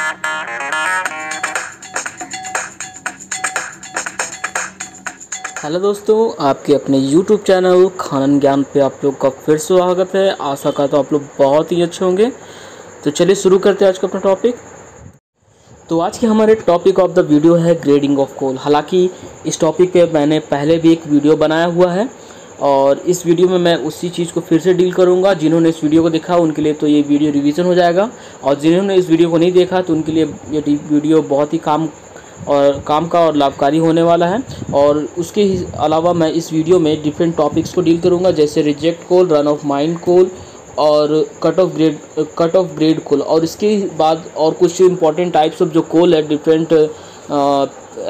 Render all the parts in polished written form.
Hello दोस्तों, आपके अपने YouTube चैनल खानन ज्ञान पे आप लोग का फिर से स्वागत है। आशा करता हूँ आप लोग बहुत ही अच्छे होंगे। तो चलिए शुरू करते हैं आज का अपना टॉपिक। तो आज के हमारे टॉपिक ऑफ द वीडियो है ग्रेडिंग ऑफ कोल। हालांकि इस टॉपिक पे मैंने पहले भी एक वीडियो बनाया हुआ है और इस वीडियो में मैं उसी चीज़ को फिर से डील करूंगा। जिन्होंने इस वीडियो को देखा उनके लिए तो ये वीडियो रिवीजन हो जाएगा, और जिन्होंने इस वीडियो को नहीं देखा तो उनके लिए ये वीडियो बहुत ही काम का और लाभकारी होने वाला है। और उसके अलावा मैं इस वीडियो में डिफरेंट टॉपिक्स को डील करूंगा, जैसे reject coal, run of mine coal और कट ऑफ ग्रेड कोल, और इसके बाद और कुछ इंपॉर्टेंट टाइप्स ऑफ जो कोल है डिफरेंट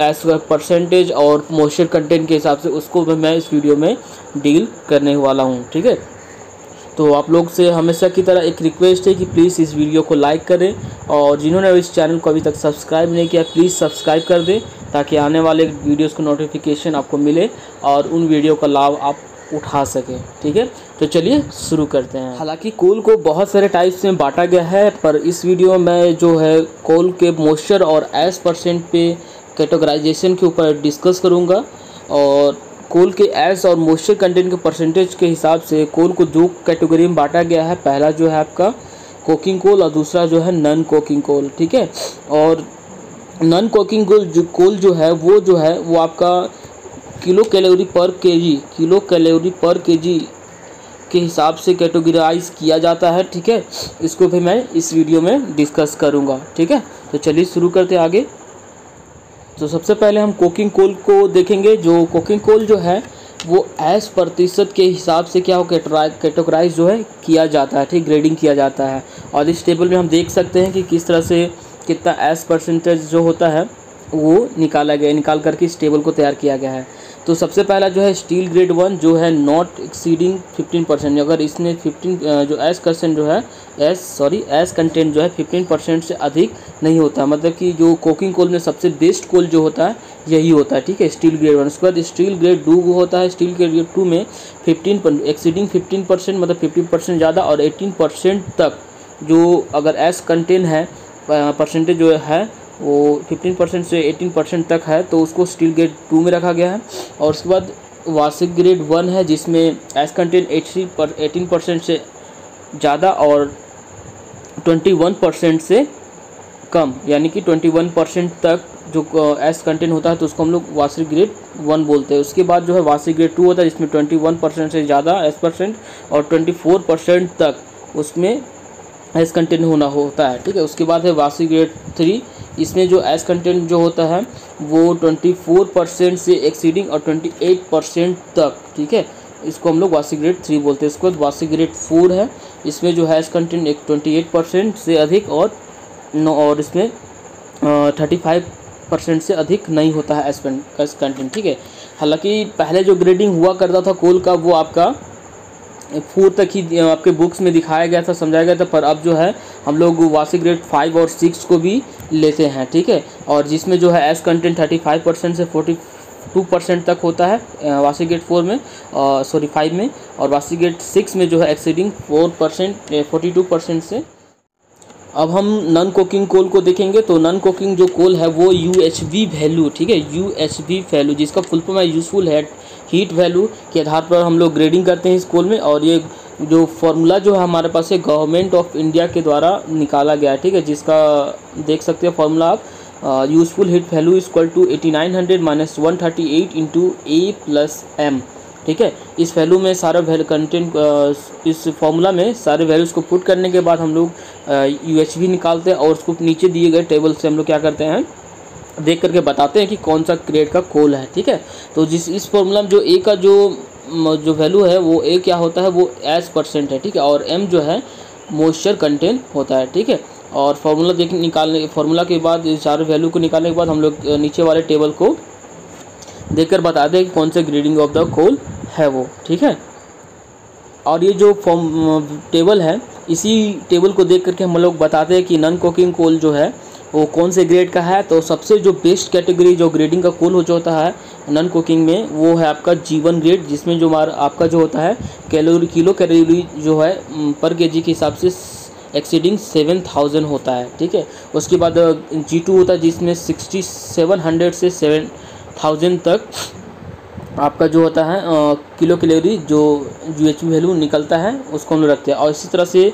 एज परसेंटेज और मॉइस्चर कंटेंट के हिसाब से, उसको मैं इस वीडियो में डील करने वाला हूँ। ठीक है, तो आप लोग से हमेशा की तरह एक रिक्वेस्ट है कि प्लीज़ इस वीडियो को लाइक करें, और जिन्होंने इस चैनल को अभी तक सब्सक्राइब नहीं किया प्लीज़ सब्सक्राइब कर दें, ताकि आने वाले वीडियोस को नोटिफिकेशन आपको मिले और उन वीडियो का लाभ आप उठा सकें। ठीक है, तो चलिए शुरू करते हैं। हालांकि कोल को बहुत सारे टाइप्स में बांटा गया है, पर इस वीडियो में जो है कोल के मॉइस्चर और एस परसेंट पे कैटेगराइजेशन के ऊपर डिस्कस करूँगा, और कोल के एस और मॉइस्चर कंटेंट के परसेंटेज के हिसाब से कोल को दो कैटेगरी में बांटा गया है। पहला जो है आपका कोकिंग कोल और दूसरा जो है नॉन कोकिंग कोल। ठीक है, और नॉन कोकिंग कोल जो है वो आपका किलो कैलोरी पर केजी के हिसाब से कैटेगराइज किया जाता है। ठीक है, इसको भी मैं इस वीडियो में डिस्कस करूँगा। ठीक है, तो चलिए शुरू करते हैं आगे। तो सबसे पहले हम कोकिंग कोल को देखेंगे। जो कोकिंग कोल जो है वो एस प्रतिशत के हिसाब से क्या हो कैटेगराइज जो है किया जाता है। ठीक, ग्रेडिंग किया जाता है, और इस टेबल में हम देख सकते हैं कि किस तरह से कितना एस परसेंटेज जो होता है वो निकाल करके इस टेबल को तैयार किया गया है। तो सबसे पहला जो है स्टील ग्रेड 1 जो है नॉट एक्सीडिंग 15%। अगर इसने 15 जो एस कंटेंट जो है एस कंटेंट जो है 15% से अधिक नहीं होता, मतलब कि जो कोकिंग कोल में सबसे बेस्ट कोल जो होता है यही होता है। ठीक है, स्टील ग्रेड 1। उसके बाद स्टील ग्रेड 2 होता है। स्टील ग्रेड 2 में 15% मतलब 50% ज़्यादा और 18% तक जो अगर एस कंटेंट है परसेंटेज जो है वो 15% से 18% तक है, तो उसको स्टील ग्रेड 2 में रखा गया है। और उसके बाद वार्षिक ग्रेड 1 है, जिसमें एस कंटेंट 18% से ज़्यादा और 21% से कम, यानी कि 21% तक जो एस कंटेंट होता है तो उसको हम लोग वार्षिक ग्रेड 1 बोलते हैं। उसके बाद जो है वार्षिक ग्रेड 2 होता है, जिसमें 21% से ज़्यादा एस परसेंट और 24% तक उसमें एस कंटेंट होता है। ठीक है, उसके बाद है वार्षिक ग्रेड 3। इसमें जो एस कंटेंट जो होता है वो 24% से एक्सीडिंग और 28% तक। ठीक है, इसको हम लोग वार्षिक ग्रेड 3 बोलते हैं। इसके बाद वार्षिक ग्रेड 4 है, इसमें जो है एस कंटेंट 28% से अधिक और इसमें 35% से अधिक नहीं होता है एस कंटेंट। ठीक है, हालांकि पहले जो ग्रेडिंग हुआ करता था कोल का वो आपका 4 तक ही आपके बुक्स में दिखाया गया था, समझाया गया था, पर अब जो है हम लोग वार्षिक ग्रेड 5 और 6 को भी लेते हैं। ठीक है, और जिसमें जो है एस कंटेंट 35% से 42% तक होता है वार्षिक ग्रेड 5 में, और वार्षिक ग्रेड 6 में जो है एक्सीडिंग 42% से। अब हम नॉन कोकिंग कोल को देखेंगे। तो नॉन कोकिंग जो कोल है वो यूएचवी वैल्यू, ठीक है, यूएचवी वैल्यू जिसका फुल फॉर्म है यूजफुल हीट वैल्यू के आधार पर हम लोग ग्रेडिंग करते हैं इस कोल में। और ये जो फार्मूला जो है हमारे पास है गवर्नमेंट ऑफ इंडिया के द्वारा निकाला गया है। ठीक है, जिसका देख सकते हैं फार्मूला आप, useful heat value equal to 8900 - 138 × A + M। ठीक है, इस वैल्यू में सारा कंटेंट इस फार्मूला में सारे वैल्यूज़ को पुट करने के बाद हम लोग यूएचवी निकालते हैं, और उसको नीचे दिए गए टेबल से हम लोग क्या करते हैं देख करके बताते हैं कि कौन सा ग्रेड का कोल है। ठीक है, तो इस फार्मूला में जो ए का जो वैल्यू है वो ए क्या होता है वो एस परसेंट है। ठीक है, और एम जो है मॉइस्चर कंटेंट होता है। ठीक है, और फार्मूला के बाद सारे वैल्यू को निकालने के बाद हम लोग नीचे वाले टेबल को देखकर बताते हैं कि कौन से ग्रेडिंग ऑफ द कोल है वो। ठीक है, और ये जो टेबल है इसी टेबल को देख करके हम लोग बताते हैं कि नॉन कोकिंग कोल जो है वो कौन से ग्रेड का है। तो सबसे जो बेस्ट कैटेगरी जो ग्रेडिंग का कोल जो होता है नॉन कुकिंग में वो है आपका G1 ग्रेड, जिसमें जो आपका जो होता है किलो कैलोरी जो है पर केजी के हिसाब से एक्सीडिंग 7000 होता है, ठीक है। उसके बाद G2 होता है जिसमें 6700 से 7000 तक आपका जो होता है किलो कैलोरी जो UHP वैल्यू निकलता है उसको हम लोग रखते हैं। और इसी तरह से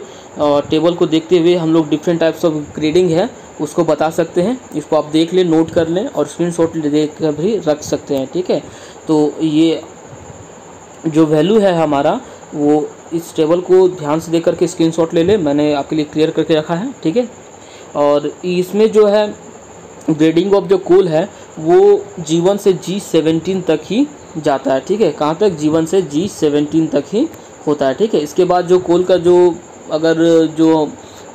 टेबल को देखते हुए हम लोग डिफरेंट टाइप्स ऑफ ग्रेडिंग है उसको बता सकते हैं। इसको आप देख लें, नोट कर लें और स्क्रीनशॉट देख कर भी रख सकते हैं, ठीक है। तो ये जो वैल्यू है हमारा वो इस टेबल को ध्यान से देख करके स्क्रीनशॉट ले लें, मैंने आपके लिए क्लियर करके रखा है, ठीक है। और इसमें जो है ग्रेडिंग ऑफ जो कोल है वो G1 से G17 तक ही जाता है, ठीक है। कहाँ तक? G1 से G17 तक ही होता है, ठीक है। इसके बाद जो कोल का जो अगर जो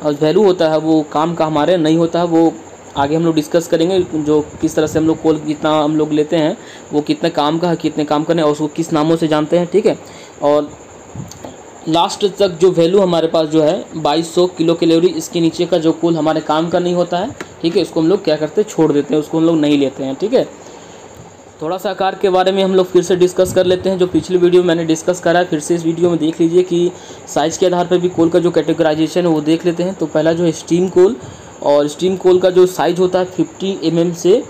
वैल्यू होता है वो काम का हमारे नहीं होता है, वो आगे हम लोग डिस्कस करेंगे। जो किस तरह से हम लोग कोल कितना हम लोग लेते हैं, वो कितने काम का है, कितने काम करने और उसको किस नामों से जानते हैं, ठीक है। और लास्ट तक जो वैल्यू हमारे पास जो है 2200 किलो कैलोरी, इसके नीचे का जो कोल हमारे काम का नहीं होता है, ठीक है, इसको हम लोग क्या करते हैं, छोड़ देते हैं, उसको हम लोग नहीं लेते हैं, ठीक है। थोड़ा सा आकार के बारे में हम लोग फिर से डिस्कस कर लेते हैं। जो पिछली वीडियो में मैंने डिस्कस करा है फिर से इस वीडियो में देख लीजिए कि साइज़ के आधार पर भी कोल का जो कैटेगराइजेशन है वो देख लेते हैं। तो पहला जो है स्टीम कोल, और स्टीम कोल का जो साइज़ होता है 50 mm से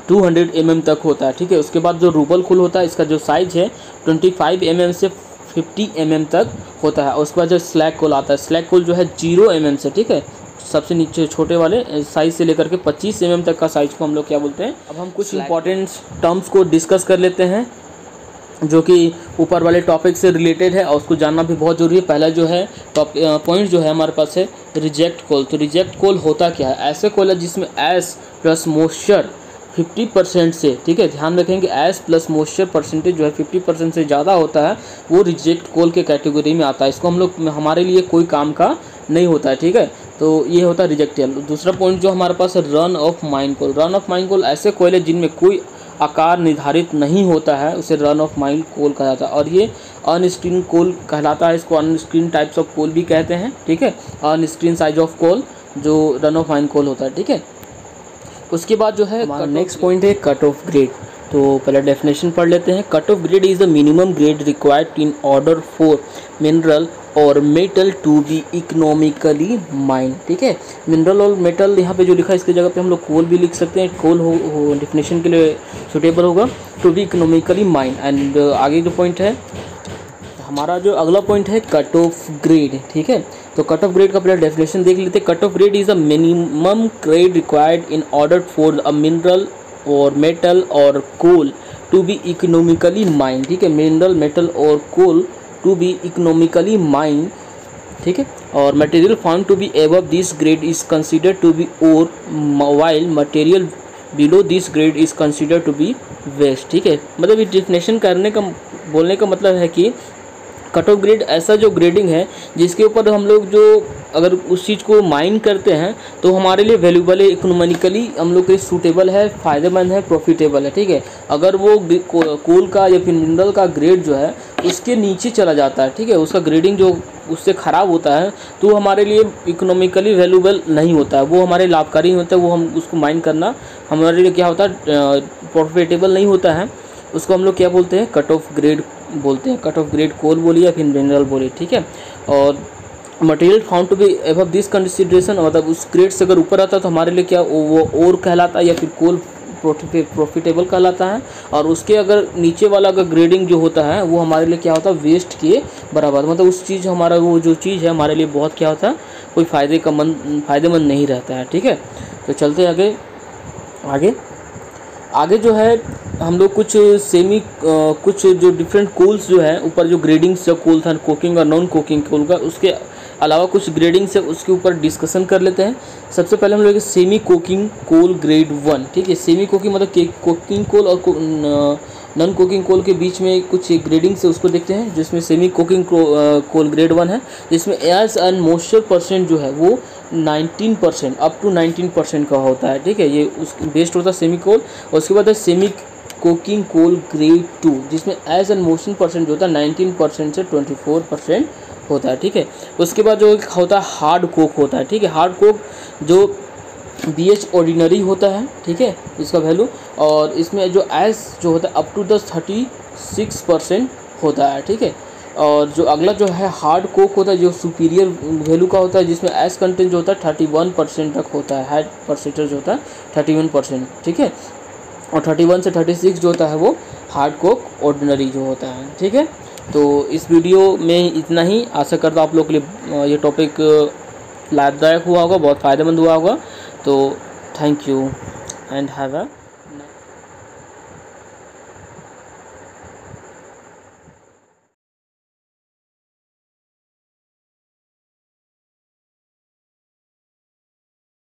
200 mm तक होता है, ठीक है। उसके बाद जो रूबल कोल होता है इसका जो साइज़ है 25 mm से 50 mm तक होता है। और उसके बाद जो स्लैग कोल आता है, स्लैग कोल जो है 0 mm से, ठीक है, सबसे नीचे छोटे वाले साइज़ से लेकर के 25 mm तक का साइज़ को हम लोग क्या बोलते हैं। अब हम कुछ इंपॉर्टेंट टर्म्स को डिस्कस कर लेते हैं जो कि ऊपर वाले टॉपिक से रिलेटेड है और उसको जानना भी बहुत ज़रूरी है। पहला जो है पॉइंट जो है हमारे पास है रिजेक्ट कोल। तो रिजेक्ट कोल होता क्या है? ऐसे कोल है जिसमें एस प्लस मॉइस्चर 50% से, ठीक है, ध्यान रखेंगे एस प्लस मॉइस्चर परसेंटेज जो है 50% से ज़्यादा होता है, वो रिजेक्ट कोल के कैटेगरी में आता है। इसको हम लोग हमारे लिए कोई काम का नहीं होता है, ठीक है। तो ये होता है रिजेक्टेड। दूसरा पॉइंट जो हमारे पास है run of mine coal. Run of mine coal ऐसे कोयल है जिनमें कोई आकार निर्धारित नहीं होता है, उसे रन ऑफ माइन कोल कहा जाता है। और ये अनस्क्रीन कोल कहलाता है, इसको अनस्क्रीन टाइप्स ऑफ कोल भी कहते हैं, ठीक है। अनस्क्रीन साइज ऑफ कोल जो रन ऑफ माइन कोल होता है, ठीक है। उसके बाद जो है नेक्स्ट पॉइंट है कट ऑफ ग्रेड। तो पहले डेफिनेशन पढ़ लेते हैं। Cut off grade is the minimum grade required in order for mineral और metal to be economically mine, ठीक है। मिनरल और मेटल यहाँ पे जो लिखा है इसकी जगह पे हम लोग कोल भी लिख सकते हैं, कोल हो डेफिनेशन के लिए सुटेबल होगा, to be economically mine. And आगे जो पॉइंट है हमारा, जो अगला पॉइंट है कट ऑफ ग्रेड, ठीक है। तो कट ऑफ ग्रेड का पहले डेफिनेशन देख लेते हैं। Cut off grade is a minimum grade required in order for a mineral और मेटल और coal to be economically mine, ठीक है। मिनरल, मेटल और coal to be economically mine, ठीक है। और material found to be above this grade is considered to be ore, while material below this grade is considered to be waste, ठीक है। मतलब ये डिफिनेशन करने का बोलने का मतलब है कि कट ऑफ ग्रेड ऐसा जो ग्रेडिंग है जिसके ऊपर हम लोग जो अगर उस चीज़ को माइन करते हैं तो हमारे लिए वैल्यूबल है, इकोनॉमिकली हम लोग के लिए सूटेबल है, फ़ायदेमंद है, प्रॉफिटेबल है, ठीक है। अगर वो कोल का या फिर मिनरल का ग्रेड जो है उसके नीचे चला जाता है, ठीक है, उसका ग्रेडिंग जो उससे ख़राब होता है तो हमारे लिए इकोनॉमिकली वैल्यूबल नहीं होता है, वो हमारे लाभकारी होता है, वो हम उसको माइन करना हमारे लिए क्या होता है, प्रॉफिटेबल नहीं होता है। उसको हम लोग क्या बोलते हैं, कट ऑफ ग्रेड बोलते हैं। कट ऑफ ग्रेड कोल बोलिए या फिर मिनरल बोलिए, ठीक है। और material found to be above this consideration, मतलब उस ग्रेड से अगर ऊपर आता है तो हमारे लिए क्या वो और कहलाता है या फिर कोल प्रॉफिटेबल कहलाता है। और उसके अगर नीचे वाला अगर ग्रेडिंग जो होता है वो हमारे लिए क्या होता है, वेस्ट के बराबर, मतलब उस चीज़ हमारा वो जो चीज़ है हमारे लिए बहुत क्या होता है, कोई फ़ायदेमंद नहीं रहता है, ठीक है। तो चलते आगे जो है हम लोग कुछ कुछ जो डिफरेंट कोल्स जो है ऊपर जो ग्रेडिंग्स जो कोल था, कोकिंग और नॉन कोकिंग कोल का, उसके अलावा कुछ ग्रेडिंग्स है उसके ऊपर डिस्कशन कर लेते हैं। सबसे पहले हम लोग सेमी कोकिंग कोल ग्रेड 1, ठीक है। सेमी कोकिंग मतलब कोकिंग कोल और नॉन कोकिंग कोल के बीच में कुछ ग्रेडिंग्स है उसको देखते हैं, जिसमें सेमी कोकिंग कोल ग्रेड 1 है, जिसमें एयर्स एंड मॉइस्चर परसेंट जो है वो 19% अप टू 19% का होता है, ठीक है। ये उस बेस्ड होता है सेमी कोल। और उसके बाद है सेमी कोकिंग कोल ग्रेड 2, जिसमें एज एंड मोशन परसेंट जो होता है 19% से 24% होता है, ठीक है। उसके बाद जो होता है हार्ड कोक होता है, ठीक है। हार्ड कोक जो BH ऑर्डिनरी होता है, ठीक है, इसका वैल्यू, और इसमें जो एस जो होता है अप टू 36% होता है, ठीक है। और जो अगला जो है हार्ड कोक होता है, जो सुपीरियर वैल्यू का होता है, जिसमें एस कंटेंट जो होता है 31% तक होता है, हाई परसेंटेज होता है 31%, ठीक है। और 31 से 36 जो होता है वो हार्ड कोक ऑर्डिनरी जो होता है, ठीक है। तो इस वीडियो में इतना ही। आशा करता हूँ आप लोग के लिए ये टॉपिक लाभदायक हुआ होगा, बहुत फ़ायदेमंद हुआ होगा। तो thank you and have a